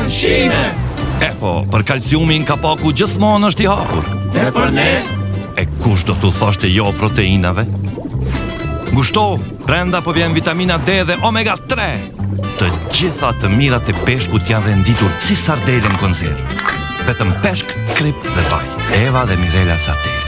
Ushqime! E po, për kalciumin kapaku gjithmonë është i hapur. E për ne? E kush do t'u thoshte jo proteinave? Ngushto, brenda po vjen vitamina D dhe omega 3. Të gjitha të mirat e peshkut janë renditur si sardele në konservë. Vetëm peshk, krip dhe vaj. Eva dhe Mirela Sardelit.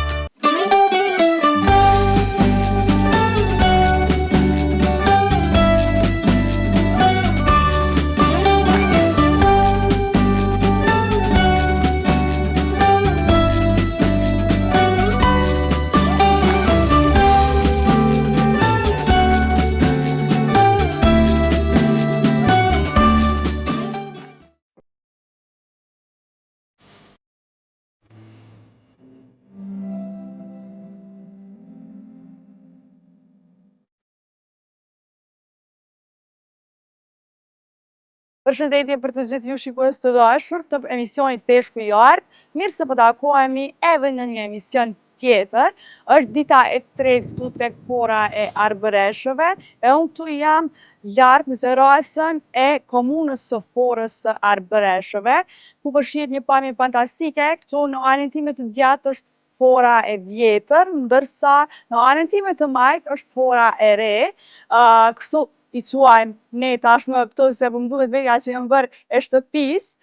Përshëndetje për të gjithë ju shikues të dashur të emisionit Peshku i Art. Mirë se po takohemi edhe në një emision tjetër. Është dita e tretë këtu tek pora e Arbëreshëve e unë këtu jam larg në terasën e komunës së Forës së Arbëreshëve, ku po shihet një pamje fantastike. Këtu në anën time të djathtë është Fora e vjetër, ndërsa në anën time të majt është Fora e re. Kështu I quajmë ne tashmë këto se po më duhet veja që jam bërë e shtëpisë.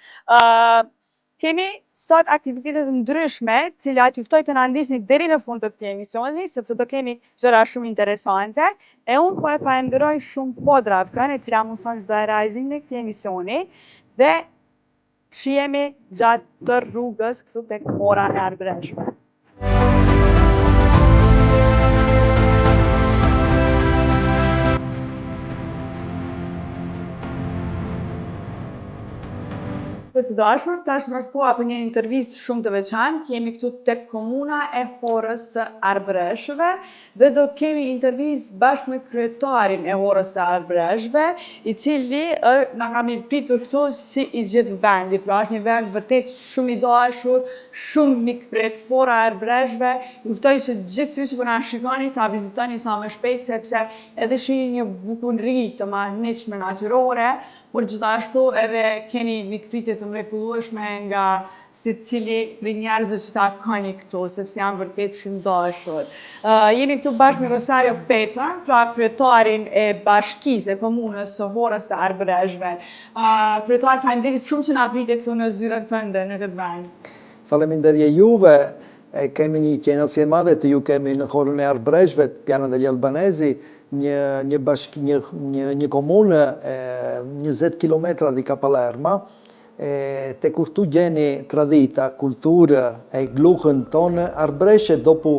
Kemi sot aktivitete të ndryshme, cilat ju ftoj të na ndiqni deri në fund të këtij emisioni, sepse do kemi gjëra shumë interesante. E unë po e falenderoj shumë Podravkën, e cila mëson çdo realizim në këtij emisioni dhe shihemi gjatë të rrugës këtu tek Pora e Arbëreshëve. Të dashur, tashmë është koha për një intervistë shumë të veçantë. Jemi këtu tek komuna e Forës së Arbëreshëve dhe do kemi intervistë bashkë me kryetarin e Forës së Arbëreshëve, I cili na ka mirëpritur këtu si I gjithë vendi. Pra është një vend vërtet shumë I dashur, shumë mikprit. Fora e Arbëreshëve. Ju ftoj që gjithë ju që po na shikoni ta vizitoni sa më shpejt, sepse edhe shihni një bukurie të madhëshme natyrore, por gjithashtu edhe keni mikpritje të mrekullueshme nga secili prej njerëzve që takoni këtu, sepse janë vërtet shumë dashur. Jemi këtu bashkë me Rosario Peta, pra kryetarin e bashkisë e komunës së Forës së Arbëreshëve. Kryetar, faleminderit shumë që na pritje këtu në zyrën tënde në këtë vend. Faleminderit juve. Kemi një qenazi e madhe të ju kemi në Forën e Arbëreshëve, Piana degli Albanesi, një komunë 20 km di Palermo, te këtu gjeni tradita, kulturë e gluhën tonë Arbëreshë, dopo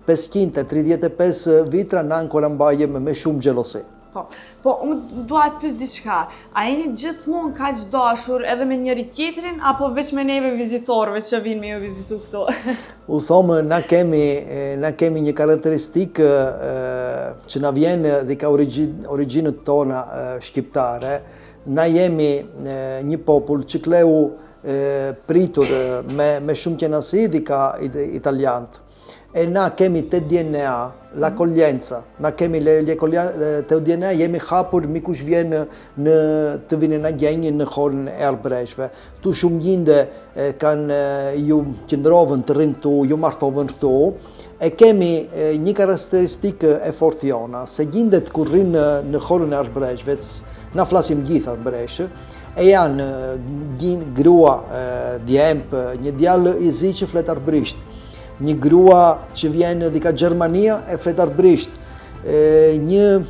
535 vitra na ancora mbajmë me shumë xhelosi. Po, unë dua të pyes diçka. A jeni gjithmonë kaq dashur edhe me njëri tjetrin apo veç me neve vizitorëve që vinë me ju vizitu këtu? U thomë, na kemi një karakteristikë që na vjen nga origjinët tona shqiptare. Na jemi një popull që kleu pritur me shumë qenasi ka italianët. E na kemi të DNA, l'accoglienza, na kemi të DNA, jemi hapur mikush vjen të vinë në gjenjë në Forën e Arbëreshëve. Tu shumë gjinde kanë ju qëndrovën të rinë tu, ju martovën këtu, e kemi një karakteristikë e fortë jona, se gjindet kur rinë në Forën e Arbëreshëve, na flasim gjithë Arbëreshë, e janë grua, djemp, një djalë I zi që flet arbërisht, një grua që vjen nga Gjermania e flet arbërisht, një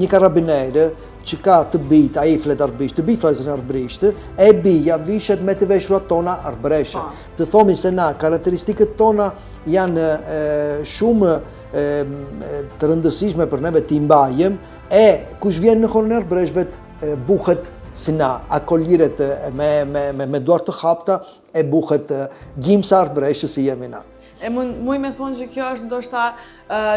karabiner që ka të bijt, ai flet arbërisht, të bijt flasin arbërisht, e bija vishet me të veshura tona arbëreshe. Të thomi se na, karakteristikët tona janë shumë të rëndësishme për neve t'i mbajmë, e kush vjen në Forën e Arbëreshëve buhet si na, akolliret me duart të hapta e buhet gjimsa Arbëreshë si jemi na. E muj me thonë që kjo është ndoshta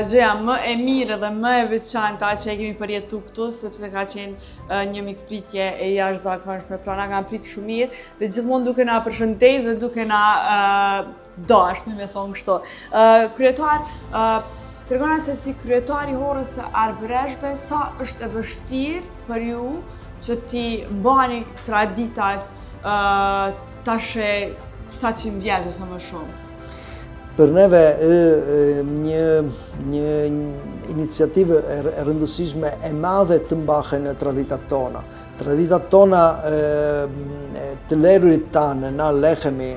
gjëja më e mirë dhe më e veçanta që e kemi përjetu këtu, sepse ka qenë një mikpritje e jashtëzakonshme, pra na kanë pritur shumë mirë dhe gjithmonë duke na përshëndetur dhe duke na dashur, me thonë kështu. Kryetar, tregona se si kryetari I Forës së Arbëreshëve, sa është e vështirë për ju që ti bani traditat tash 700 vjet ose më shumë? Për neve një iniciativë e rëndësishme e madhe të mbahen traditat tona. Traditat tona të lerurit tanë, na lehemi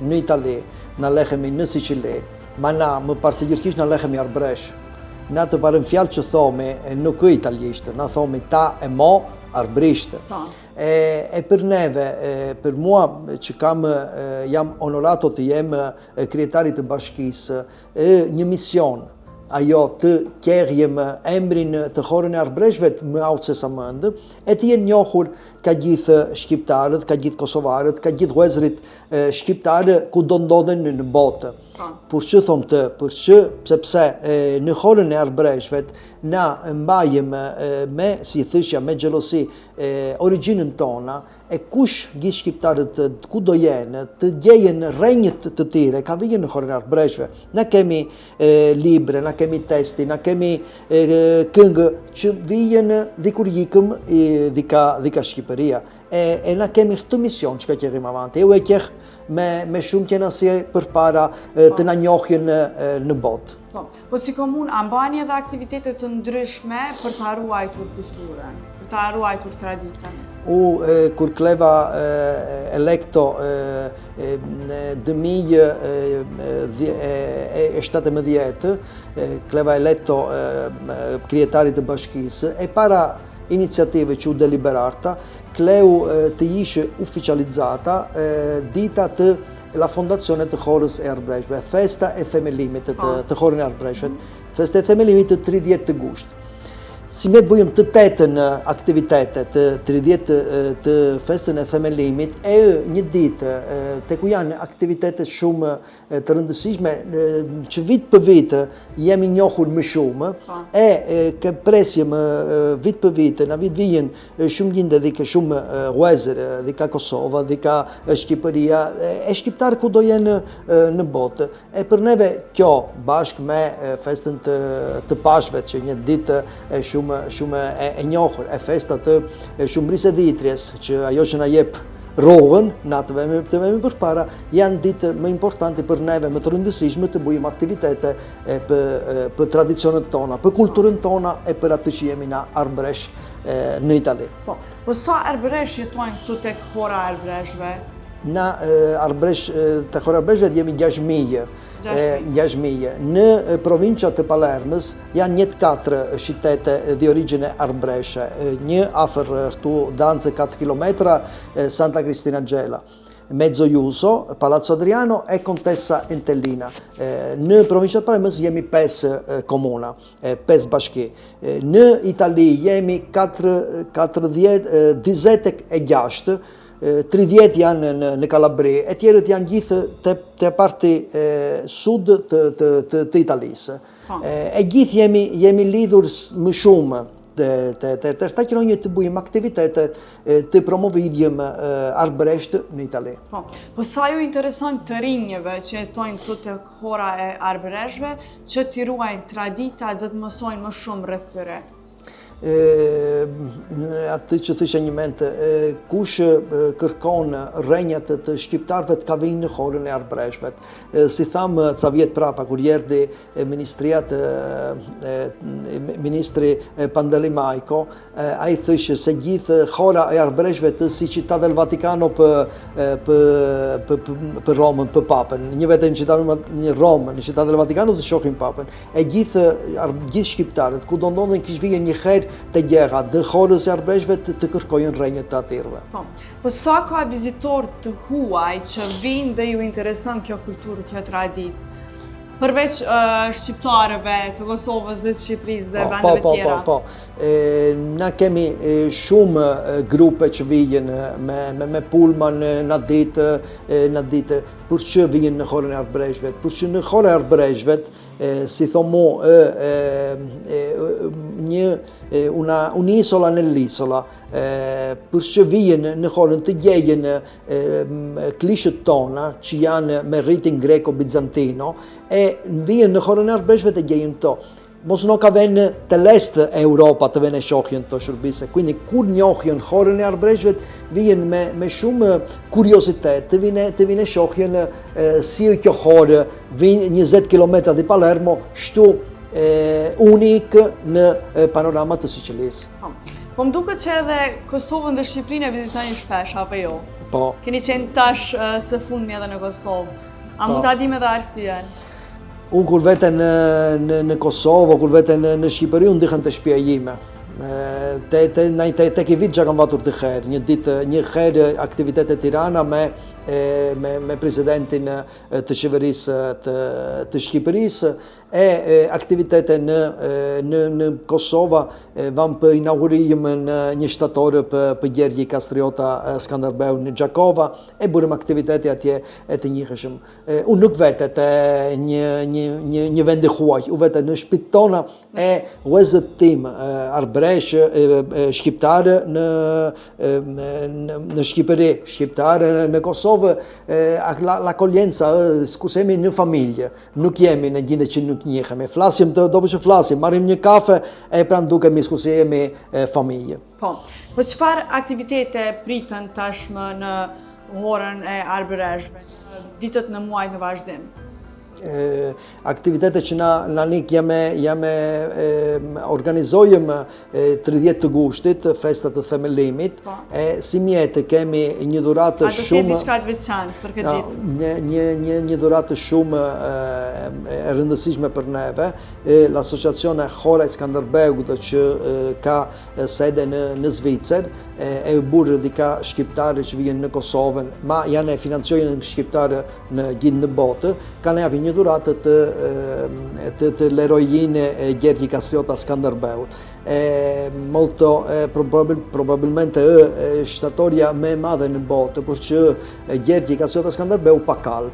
në Itali, na lehemi në Sicili, ma na më parësigjërkisht na lehemi arbresh. Na të parën fjalë që thomi nuk ë italisht, na thomi ta e mo arbrisht. E për neve, për mua që jam onorato të jem kryetari të bashkisë, një mision, ajo të kërjem emrin të Chorën e Arbreshve më autë se sa mëndë, e të jenë njohur ka gjithë shqiptarët, ka gjithë kosovarët, ka gjithë vëllezërit shqiptarë ku do ndodhen në botë. Por që thomë të, sepse në Chorën e Arbreshve na mbajem si thëshja, me gjelosi, origjinën tona, e kush gjithë shqiptarët ku do jenë, të gjejen rrenjët të tire, ka vijen në Chorën e Arbreshve. Na kemi libre, na kemi testi, na kemi këngë që vijen dikur jikëm dhika Shqipëria. E na kemi këtë mision që ka kjerim avante. E u e kjeh me shumë tjena si për para të na njohjen në botë. Po si komun, a mbani edhe aktivitetet të ndryshme për të ruajtur kulturën, për të ruajtur traditën? Kur kleva electo 2017, kleva eletto kryetari të bashkisë, e para iniciative që u deliberata, kleu të ishë ufficializzata dita të la fondazione të Chorës e Arbreshve, festa e themelimit të Chorën e Arbreshve, festa e themelimit të 30 gusht. Si me të bujëm të 8 aktivitete të 30 të festën e themelimit, e një ditë të ku janë aktivitete shumë të rëndësishme, që vit për vit jemi njohur më shumë, ke presjem vit për vit, na vit vijen shumë gjinde dhika shumë Huezër, dhika Kosova, dhika Shqipëria, e shqiptarë ku do jenë në botë. E për neve kjo, bashkë me festën të Pashve, që një ditë shumë e njohur, e festa të Shumërisë e Dhitrjes, që ajo që na jep rrogën, na të vemi për para, janë ditë më importanti për neve, më të rëndësishme të bujmë aktivitete për tradicionet tona, për kulturën tona e për atë që jemi na Arbresh në Itali. Po sa Arbresh jetojnë këtu tek Chora e Arbreshve? Na të Chora e Arbreshve jemi 6.000. 6.000. Në provincia të Palermës janë 24 qytete di origine arbreshe, një afër këtu Dance 4 km, Santa Cristina Gela, Mezzojuso, Palazzo Adriano e Contessa Entellina. Në provincia të Palermës jemi 5 komuna, 5 bashki. Në Itali jemi 26, 30 janë në Kalabri, e tjerët janë gjithë të parti sud të Italisë. E gjithë jemi lidhur më shumë të shtakirojnë të bujmë aktivitete të promovirjem arbresht në Itali. Po sa ju intereson të rinjeve që jetojnë të të Chora e Arbreshve, që t'i ruajnë tradita dhe të mësojnë më shumë rreth tyre? Atë që thësha një ment, kush kërkon rrenjat të shqiptarëve të ka vinë në Chorën e Arbreshve. Si thamë ca vjet prapa, kur erdhi ministri Pandelimajko, ai thëshë se gjithë Chora e Arbreshve të si Città del Vaticano për Romën, për Papën. Një vetë në Romë, në Città del Vaticano të shohin Papën. E gjithë shqiptarët, ku do ndodhen kish vijen një herë të gjera, dhe Chorës e Arbreshve të kërkojnë rrenjët të atirve. Po sa ka vizitor të huaj që vinë dhe ju intereson kjo kulturë, kjo tradit? Përveç shqiptarëve të Kosovës dhe të Shqipërisë dhe vendeve tjera? Po. Na kemi shumë grupe që vijen me pullman në ditë, për që vijen në Chorën e Arbreshve, për që në Chorën e Arbreshve, si thomo, un'isola nell'isola, për që vijen në Chorën të gjejen klishët tona, që janë me rritin greko-bizantino, e vijen në Chorën e Arbreshve të gjejen to. mos nuk ka vënë të lest e Europa të vënë shohjen të shërbise. Quindi kur njohjen horën e arbreshëve vjen me shumë kuriositet, të vinë shohjen si kjo horë vjen 20 km di Palermo, shtu unik në panoramat të Sicilisë. Po më duket që edhe Kosovën dhe Shqipërinë e vizitoni shpesh, apo jo? Po. Keni qenë tash së fundmi edhe në Kosovë. A mund ta dim edhe arsyen? Unë kur vete në Kosovë, kur vete në Shqipëri, unë ndihem të shtëpia ime. Tek i vit që kam vatur të herë, një herë aktivitet e Tirana me presidentin të qeverisë të Shqipërisë e aktivitete në Kosova vam për inaugurimën një shtatorë për Gjergji Kastriota Skanderbeu në Gjakova e burëm aktiviteti atje e të njiheshëm. Unë nuk vetet një vend e huaj, u vetet në shtëpitë tona e vëllezërit tim arbresh shqiptarë në Shqipëri, shqiptarë në Kosovë, l'accoglienza, scusemi, në familje, nuk jemi në gjendje që nuk njihemi. Flasim dopo që flasim, marrim një kafe e pran dukemi sikur jemi familje. Po çfarë aktivitete pritën tashmë në horën e arbreshëve, ditët në muajt në vazhdim? Aktivitetet që na nik jame organizojmë 30 të gushtit, festat të themelimit, si mjetë kemi një dhuratë shumë... A do kemi diçka të veçantë për këtë ditë? Një dhuratë shumë e rëndësishme për neve, l'Associazione Hora e Skanderbeut që ka sede në Zvicër, e burë dika shqiptarë që vjen në Kosovën, ma janë e financiojnë shqiptarë në gjithë në botë, kanë japi një dhuratë të l'eroine Gjergji Kastriota Skanderbeut. Molto probabilmente shtatoria me madhe në botë, për që Gjergji Kastriota Skanderbeu pa kal.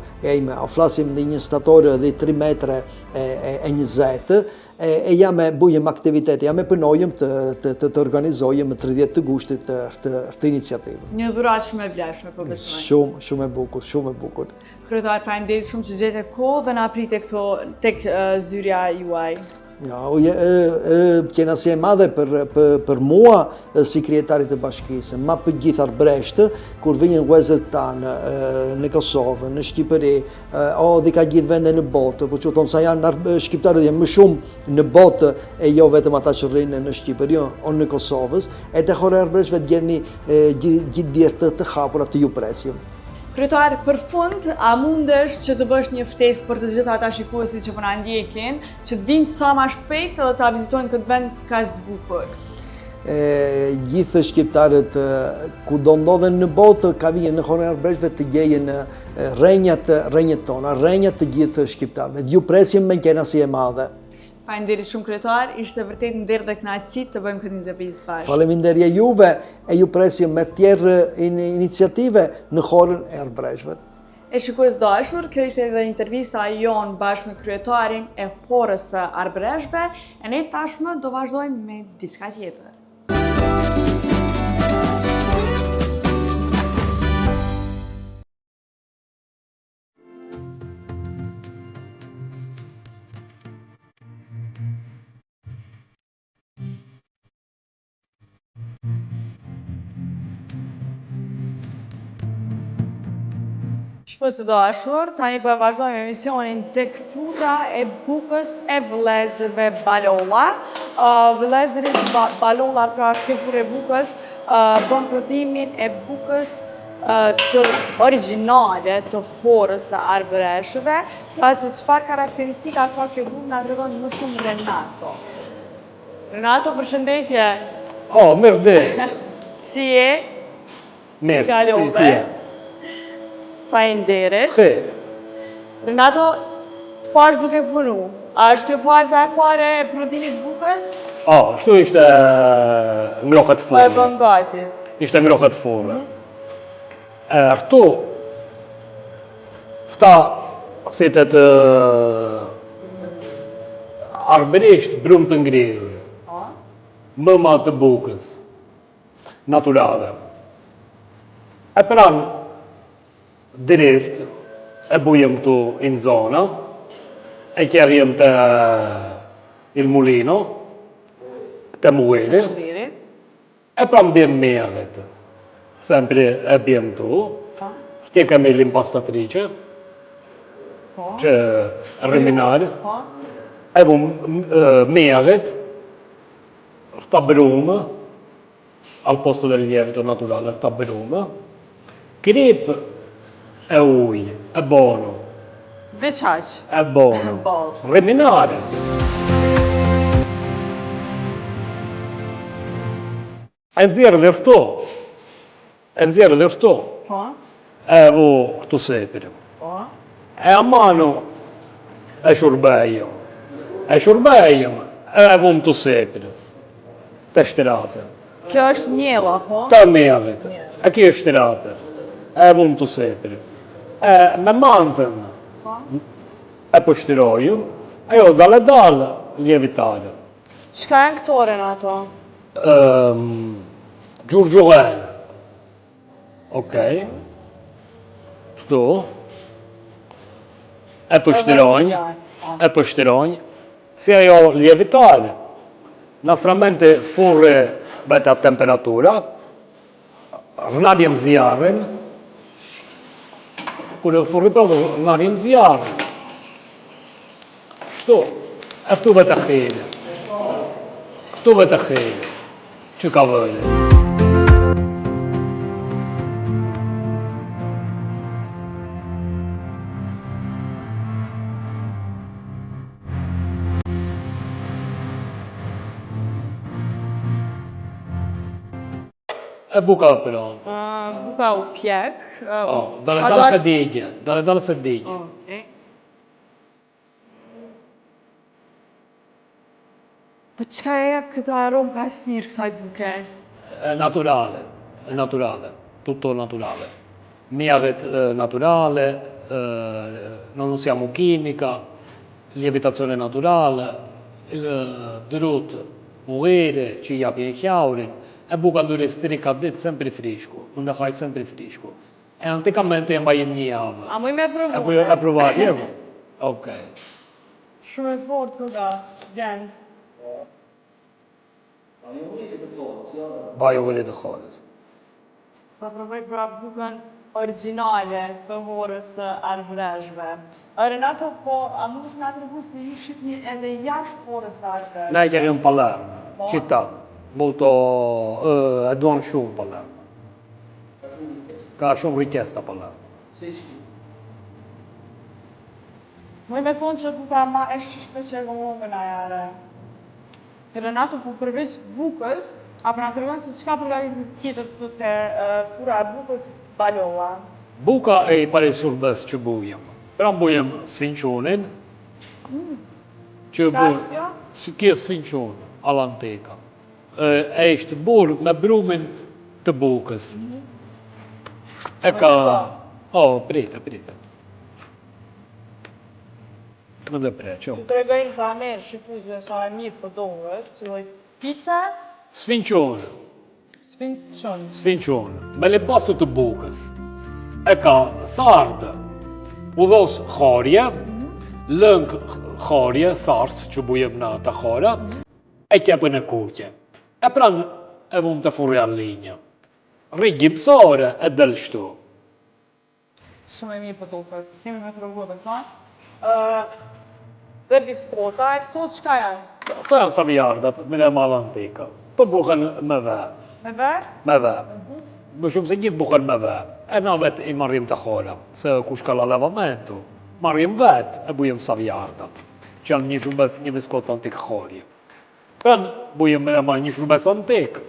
Flasim në një shtatorë dhe 3 metre e 20, e jame bujëm aktivitete, jame pënojëm të organizojëm 30 të gushtit të iniciativë. Një dhuratë shumë e vlefshme, po besoj. Shumë e bukur, shumë e bukur. Kryetar, faleminderit shumë që gjete kohë dhe na prite këto tek zyrja juaj. Qena si e madhe për mua si krijetarit të bashkisë, ma për gjithë arbreshtë, kur vijnë vëllezërit tanë në Kosovë, në Shqipëri, o dika gjithë vende në botë, për që thonë sa janë shqiptarët janë më shumë në botë e jo vetëm ata që rrinë në Shqipëri o në Kosovës, e të hora e arbreshëve të gjeni gjithë djertë të hapura të ju presjëm. Kryetar, për fund, a mundesh që të bësh një ftesë për të gjithë ata shikuesit që po na ndjekin, që të vinë sa më shpejt edhe ta vizitojnë këtë vend kaq të bukur? Gjithë shqiptarët ku do ndodhen në botë ka vijnë në horën e arbreshëve të gjejnë rrenjat tona, rrenjat të gjithë shqiptarëve. Ju presim me qenasi e madhe. Faleminderit shumë kryetar, ishte vërtet nder dhe kënaqësi të bëjmë këtë intervistë bashkë. Faleminderit juve e ju presim me tjerë iniciative në horën e arbreshëve. E shikues dashur, kjo ishte edhe intervista jon bashkë me kryetarin e horës së arbreshëve, e ne tashmë do vazhdojmë me diçka tjetër. Shikues të dashur, tani po vazhdojmë emisionin tek fruta e bukës e vëllezërve Balolla. Vëllezërit Balolla, pra kefur e bukës, bën prodhimin e bukës të origjinale të horës së arbreshëve. Pra se çfarë karakteristika ka kjo bukë na tregon më shumë Renato. Renato, përshëndetje. Mirë. Si je? Mirë. Si je? Faleminderit. Renato, çfarë duke punu? A është kjo faza e parë e prodhimit bukës? Shtu ishte ngrohet Po e bën gati. Ishte ngrohet furrë. Këtu këta fitet arbërisht brumë të ngrirë, mëma të bukës, naturale. E pranë drift e bujëm këtu in zona, e kjerrim të il mulino, te mueli, Lirit. e pra mbjem merret. Sempre abbiamo tu, che kemi l'impastatrice, Po. që rriminare, Po. e merret, sta brumë, al posto del lievito naturale, sta brumë, krip e ujë, e buono, Veç aq. è buono. Buono. Rriminare. E nxjerrë dhe fto. E nxjerrë dhe fto. Po. E vu këtu sepër. Po. E a mano e shurbejëm. E shurbejëm, e vum të sepër. Të shtirate. Kjo është njella, po? Të merret. E kjo është shtirate. E vum të sepër. E me mantën Po. e pështirojëm, ajo dale lievitare. Çka janë këto Renato? Gjurgjullën. Okej. Kështu. E pështirojnë, si ajo lievitare. Naturalmente furre bete a temperatura, rnadjem zjarrin, kur e furri proprio rnadjem zjarrin. Kështu, e këtu vete khejle. Këtu vete khejle, që ka vëlle. E buka però. Buka u pjek. Dalle se digje. Okej. Po çka e këtë aromë kaq të mirë kësaj buke? È naturale, tutto naturale. Merret naturale, non usiamo chimica, lievitazione naturale, il drut muore, ci japje chiauri, e buka dure strika ditë sempre frisku, unë haj sempre frisku. E anticamente e mbajim një javë. A muj me provu? E provare, jevo? Ok. Shumë e fort këta, gjendë. Bajo vëllit e khalës. Sa provoj pra bukën origjinale të horës së arbreshve. Renato, po, a mund të na tregu se ju shihni edhe jashtë horës së arbreshve? Ne jemi në Palermo, città, molto e duan shumë Palermo. Ka shumë richiesta Palermo. Muj me thonë që buka ma e shishme që e na jare. Renato, po përveç bukës, apo na tregon se çka përgatit tjetër këtu te fura e bukës balova? Buka e i pare surbes që bujem. Pra bujem sfinqunin, që Çka është kjo? si kje sfinqun, all'antica. E ishte burë me brumin të bukës. E ka... prite. Më dhe pre, që? Të tregojnë kamerë shqipuzve sa e mirë përdoret, ciloj pizza, Sfinqun, sfinqon. me l'impasto të bukës. E ka sardë, udhos kharje, lëng kharje, sars që bujem në të khara, e kjepën e kuqe. E pran e vum të furri allinja. Rigjipsore e del shtu. Shumë e mirë përdoret. Kemi me provu dhe këta. Dhe bistrota, e këto çka janë? Këto janë savijardat, me dhe malë antika. Të buken me ve. Me verë? Me ve. Më shumë se gjithë buken me ve. E na vetë i marrim të khora, se kush ka la levamentu. Marrim vetë e bujem savijardat, që janë një shumbes, një biskot antik khorje. Pran bujem me ma një shumbes antik.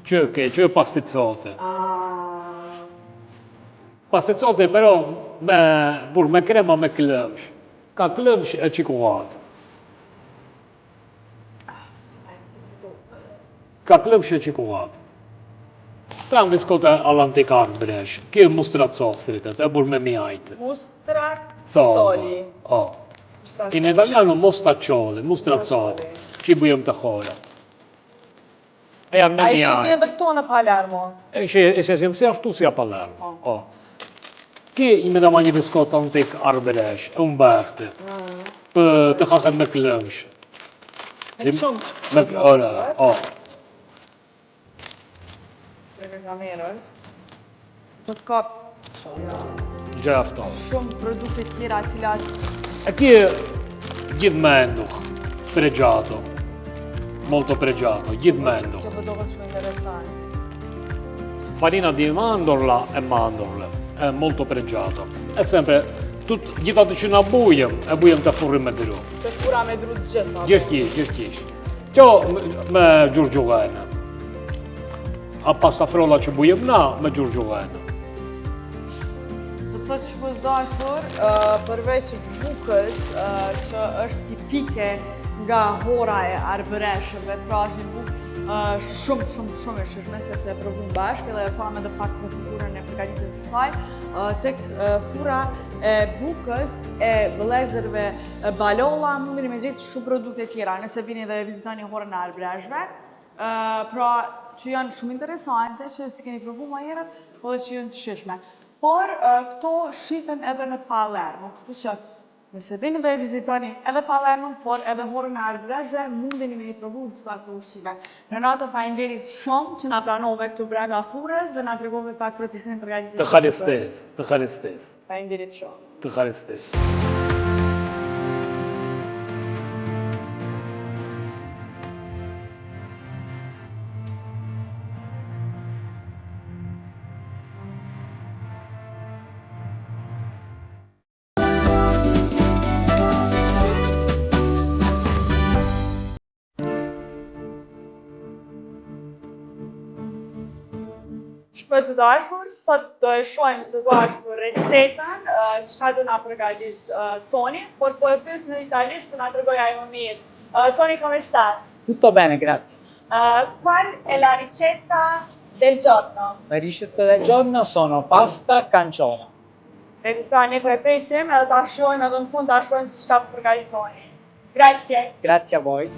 Që pasticote. Pasticote però burë me krema me klëmsh. Ka klëmsh e qikuat. Ka klëmsh e qikuat. Pra në biskote all'antikar bresh. Kjo mustrat softritet, e burë me mjajtë. Mustrazzoli. In italiano mostacciole, mustrazzoli. Që i bujem të khora. E janë me A i shqipni mjajtë. edhe këto në Palermo? E shesim si ashtu si a Palermo. Ki jemi dhe ma një biskot antik arberesh, e Umberti, të haket me klëmsh. Me shumë. Ora, Në kamerës. Do të kap gjafto. shumë produkte tjera cilat E ki gjithë menduh, pregiato, molto pregiato, gjithë menduh. kjo përdohet shumë interesant. Farina di mandorla e mandorle, è molto pregiato. È sempre, gjithë ato që na bujëm, e bujëm të furrim me dru. Të fura me dru të gjitha. Gjithqish. Kjo me gjurgjulene. A pasta frolla që bujëm na me gjurgjulene. Do të thotë shikues dashur, përveç bukës që është tipike nga hora e arbëreshëve, pra është një bukë shumë e shishme, se të e provum bashkë edhe e pam edhe pak procedurën e përgatitjes së saj, tek fura e bukës e vëllezërve Balolla mundeni me gjetë shumë produkte tjera, nëse vini dhe vizitoni horën e arbëreshëve, pra që janë shumë interesante, që si keni provu ma herët, po dhe që janë të shishme. Por këto shiten edhe në Palermo, kështu që nëse vini dhe e vizitoni edhe Palermo, por edhe horën e arbëreshëve, mundeni me i provu në çfarë të ushqime. Renato, faleminderit shumë që na pranove këtu brenda furrës dhe na tregove pak procesin e përgatitjes. Të haristes. Faleminderit shumë. Të haristes. Shikues të dashur, sot do e shohim së bashku recetën, çka do na përgatis Toni, por po e pyes në italisht të na tregoj ajo më mirë. Toni, come sta? Tutto bene, grazie. Qual è la ricetta del giorno? Le ricette del giorno sono pasta canciona. E pra ne po e presim edhe ta shohim edhe në fund ta shohim se çka po përgatit Toni. Grazie. Grazie a voi.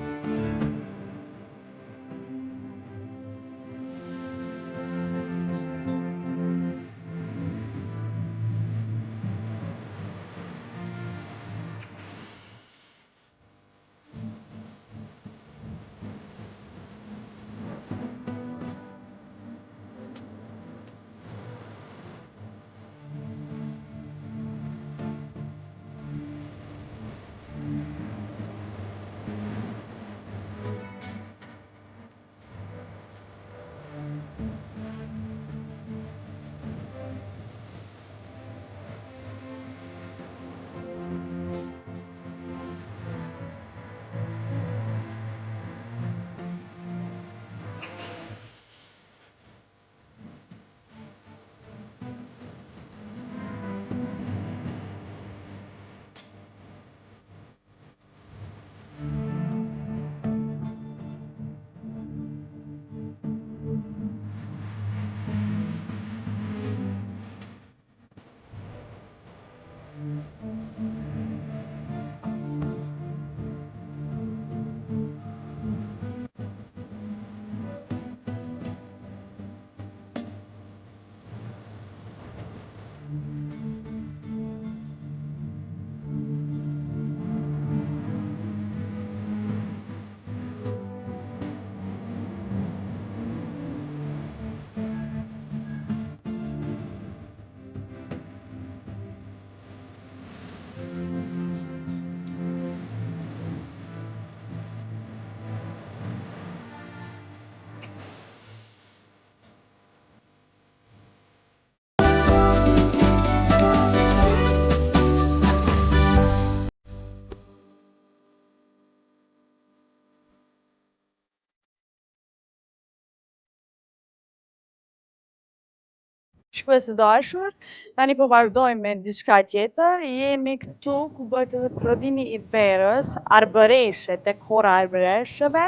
Shikues të dashur, tani po vazhdojmë me diçka tjetër. Jemi këtu ku bëhet edhe prodhimi i verës, arbëreshe tek hora e arbëreshëve,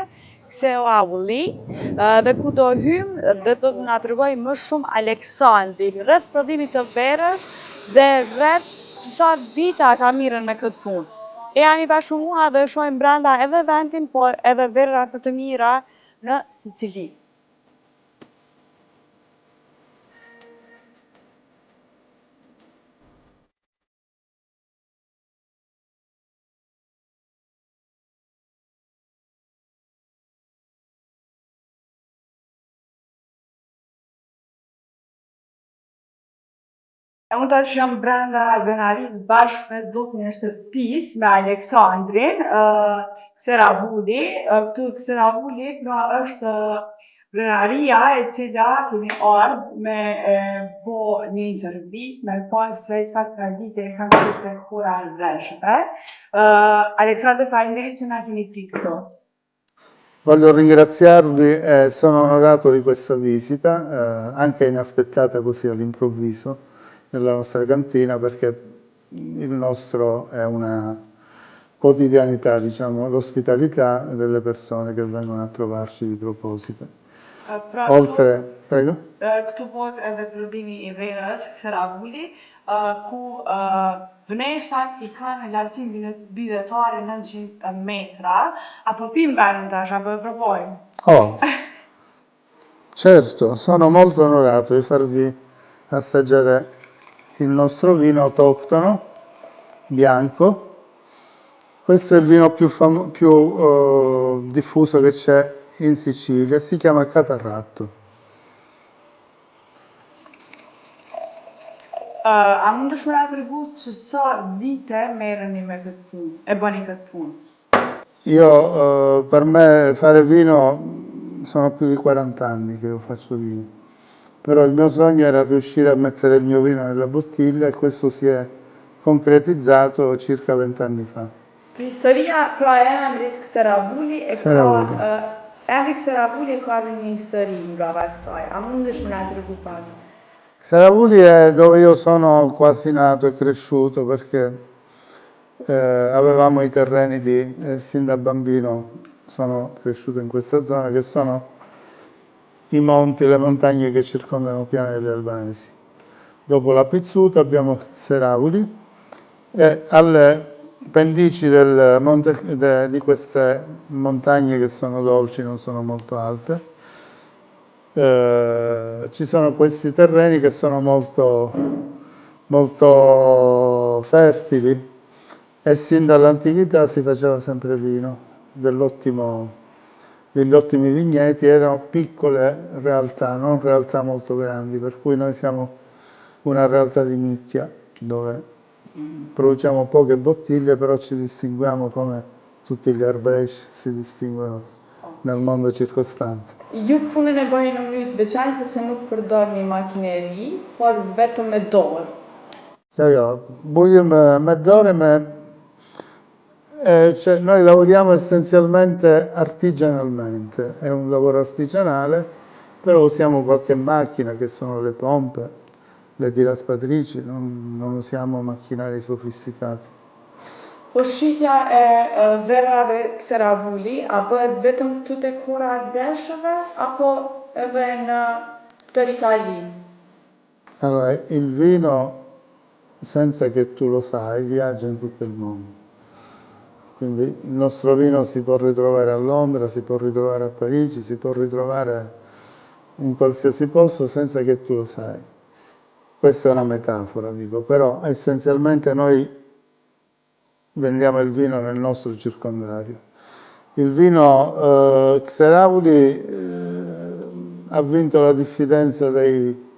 Kseo Aulli, dhe ku do hym dhe do të na tregoj më shumë Aleksandri rreth prodhimit të verës dhe rreth sa vita ka mirën me këtë punë. E jani bashkë mua dhe shohim brenda edhe vendin, por edhe vera të mira në Sicili. E unë tash jam brenda Venaris bashkë me zotin e shtëpis, me Aleksandrin, Kseravuli. Këtu Kseravuli pra është brenaria e cila kemi ardhë me bo një intervistë, me pas se çfarë tradite e kanë këtu tek kura e Vreshëve. Aleksandr, faleminderit që na keni pikë këtu. Voglio ringraziarvi e sono onorato di questa visita, anche inaspettata così all'improvviso, nella nostra cantina, perché il nostro è una quotidianità, diciamo, l'ospitalità delle persone che vengono a trovarci di proposito. Oltre, prego? Këtu bëhet edhe klubimi i verës, Kseravuli, ku vneshtat i kanë lartësinë bidhetare 900 metra, apo pim verën tash, apo e provojmë? Oh, certo, sono molto onorato di farvi assaggiare il nostro vino autoctono, bianco. Questo è il vino più diffuso che c'è in Sicilia, si chiama Catarratto. A mund është më na tregu që sa vite merreni me këtë punë, e bëni këtë punë? Io, per me fare vino sono più di 40 anni che io faccio vino, però il mio sogno era riuscire a mettere il mio vino nella bottiglia e questo si è concretizzato circa 20 anni fa. Historia pra e emrit Kseravuli e Kseravuli. emri Kseravuli e ka edhe një histori mbrapa kësaj. A mundesh më na tregu pak? Kseravuli è dove io sono quasi nato e cresciuto perché avevamo i terreni sin da bambino sono cresciuto in questa zona che sono i monti, le montagne che circondano Piana degli Albanesi. Dopo la Pizzuta abbiamo Kseravuli e alle pendici di queste montagne che sono dolci, non sono molto alte, ci sono questi terreni che sono molto, molto fertili e sin dall'antichità si faceva sempre vino degli ottimi vigneti, erano piccole realtà, non realtà molto grandi, per cui noi siamo una realtà di nicchia dove produciamo poche bottiglie, però ci distinguiamo come tutti gli arbresh si distinguono nel mondo circostante. Ju punën e bëni në mënyrë të veçantë sepse nuk përdorni makineri, por vetëm me dorë. Bujëm me dorë, cioè noi lavoriamo essenzialmente artigianalmente, è un lavoro artigianale, però usiamo qualche macchina che sono le pompe, le tiraspatrici, non usiamo macchinari sofisticati. Po shitja e verave Kseravuli, a bëhet vetëm këtu tek kura e Vreshëve, apo edhe në tër Itali? Allora, il vino, senza che tu lo sai, viaggia in tutto il mondo. Quindi il nostro vino si può ritrovare a Londra, si può ritrovare a Parigi, si può ritrovare in qualsiasi posto senza che tu lo sai. Questa è una metafora, dico, però essenzialmente noi vendiamo il vino nel nostro circondario. Il vino Kseravuli ha vinto la diffidenza dei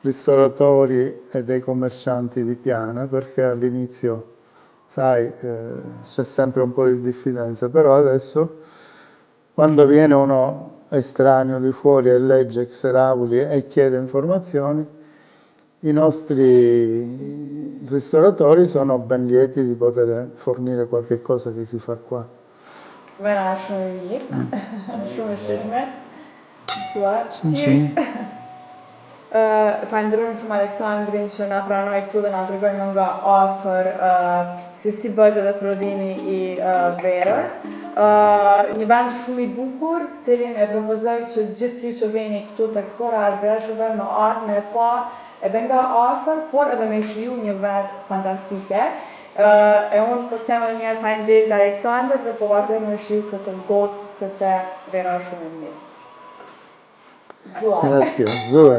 ristoratori e dei commercianti di Piana perché all'inizio, sai, c'è sempre un po' di diffidenza, però adesso quando viene uno estraneo di fuori e legge Kseravuli e chiede informazioni, i nostri ristoratori sono ben lieti di poter fornire qualche cosa che si fa qua. Vena shumë mirë, shumë e shishme. Cheers. Falenderojmë shumë Aleksandrin që na pranoi këtu dhe na tregoi më nga afër se si bëhet edhe prodhimi i verës. Një vend shumë i bukur, cilin e propozoj që gjithë ju që vini këtu tek kura e Vreshëve më ardhë me pa edhe nga afër, por edhe me shiju një vend fantastike. E unë po them edhe një herë faleminderit Aleksandër dhe po vazhdoj me shiju këtë gotë sepse vera është shumë e mirë. Grazie, Zoe.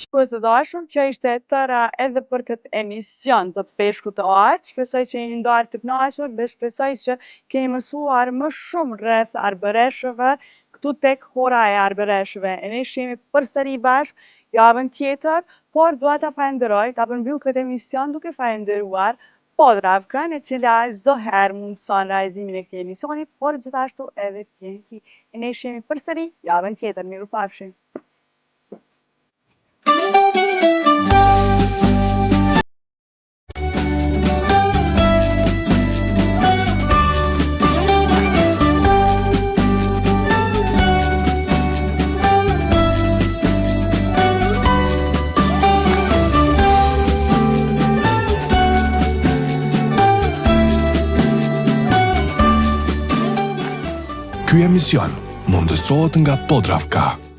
Shikues të dashur, kjo ishte tëra edhe për këtë emision të Peshku të Aq. Shpresoj që jeni ndarë të kënaqur dhe shpresoj që keni mësuar më shumë rreth arbëreshëve këtu tek Hora e Arbëreshëve. E ne shihemi përsëri bashkë javën tjetër, por dua ta falenderoj, ta përmbyll këtë emision duke falenderuar Podravkën, e cila çdo herë mundson realizimin e këtij emisioni, por gjithashtu edhe TNT. E ne shihemi përsëri javën tjetër. Mirupafshim. Ky emision mundësohet nga Podravka.